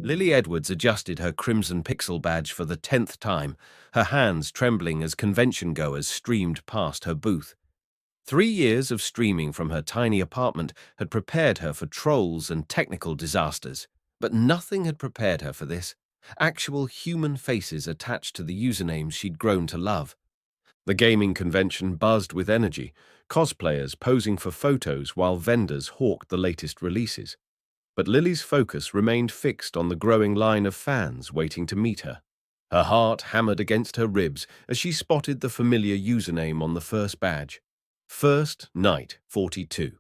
Lily Edwards adjusted her crimson pixel badge for the 10th time, her hands trembling as convention-goers streamed past her booth. 3 years of streaming from her tiny apartment had prepared her for trolls and technical disasters, but nothing had prepared her for this. Actual human faces attached to the usernames she'd grown to love. The gaming convention buzzed with energy, cosplayers posing for photos while vendors hawked the latest releases. But Lily's focus remained fixed on the growing line of fans waiting to meet her. Her heart hammered against her ribs as she spotted the familiar username on the first badge. First Night 42.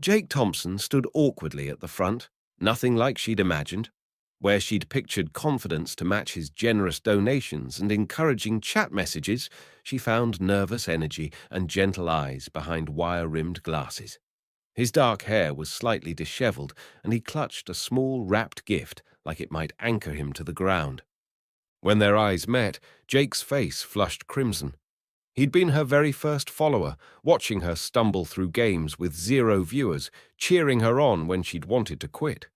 Jake Thompson stood awkwardly at the front, nothing like she'd imagined. Where she'd pictured confidence to match his generous donations and encouraging chat messages, she found nervous energy and gentle eyes behind wire-rimmed glasses. His dark hair was slightly disheveled, and he clutched a small wrapped gift like it might anchor him to the ground. When their eyes met, Jake's face flushed crimson. He'd been her very first follower, watching her stumble through games with 0 viewers, cheering her on when she'd wanted to quit.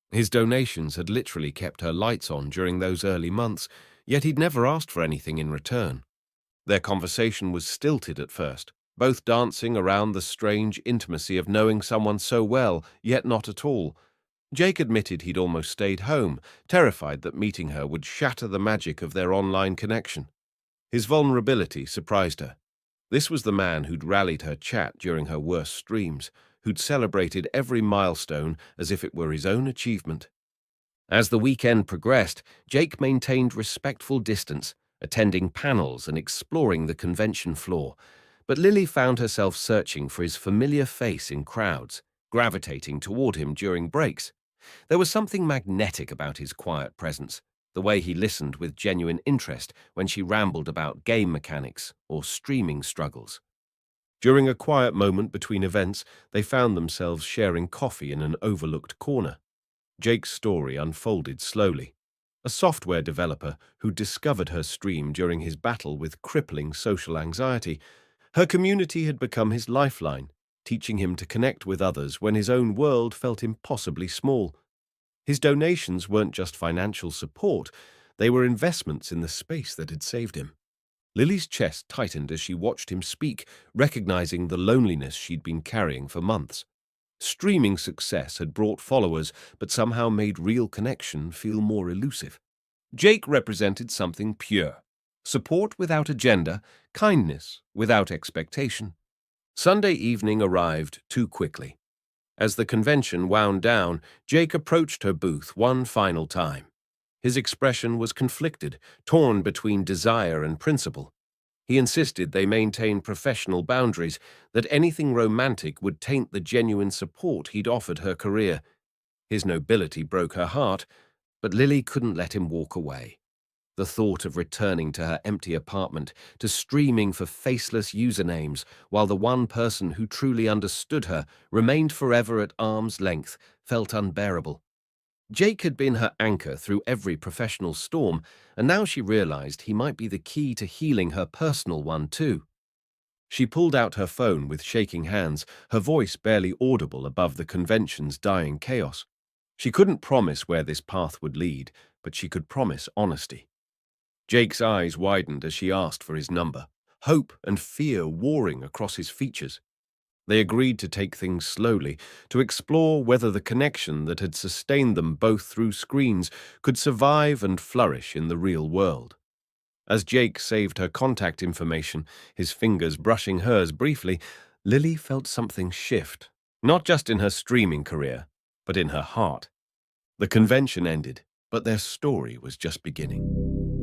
His donations had literally kept her lights on during those early months, yet he'd never asked for anything in return. Their conversation was stilted at first, both dancing around the strange intimacy of knowing someone so well, yet not at all. Jake admitted he'd almost stayed home, terrified that meeting her would shatter the magic of their online connection. His vulnerability surprised her. This was the man who'd rallied her chat during her worst streams, who'd celebrated every milestone as if it were his own achievement. As the weekend progressed, Jake maintained respectful distance, attending panels and exploring the convention floor. But Lily found herself searching for his familiar face in crowds, gravitating toward him during breaks. There was something magnetic about his quiet presence, the way he listened with genuine interest when she rambled about game mechanics or streaming struggles. During a quiet moment between events, they found themselves sharing coffee in an overlooked corner. Jake's story unfolded slowly. A software developer who discovered her stream during his battle with crippling social anxiety. Her community had become his lifeline, teaching him to connect with others when his own world felt impossibly small. His donations weren't just financial support, they were investments in the space that had saved him. Lily's chest tightened as she watched him speak, recognizing the loneliness she'd been carrying for months. Streaming success had brought followers, but somehow made real connection feel more elusive. Jake represented something pure. Support without agenda, kindness without expectation. Sunday evening arrived too quickly. As the convention wound down, Jake approached her booth one final time. His expression was conflicted, torn between desire and principle. He insisted they maintain professional boundaries, that anything romantic would taint the genuine support he'd offered her career. His nobility broke her heart, but Lily couldn't let him walk away. The thought of returning to her empty apartment, to streaming for faceless usernames, while the one person who truly understood her remained forever at arm's length, felt unbearable. Jake had been her anchor through every professional storm, and now she realized he might be the key to healing her personal one too. She pulled out her phone with shaking hands, her voice barely audible above the convention's dying chaos. She couldn't promise where this path would lead, but she could promise honesty. Jake's eyes widened as she asked for his number, hope and fear warring across his features. They agreed to take things slowly, to explore whether the connection that had sustained them both through screens could survive and flourish in the real world. As Jake saved her contact information, his fingers brushing hers briefly, Lily felt something shift, not just in her streaming career, but in her heart. The convention ended, but their story was just beginning.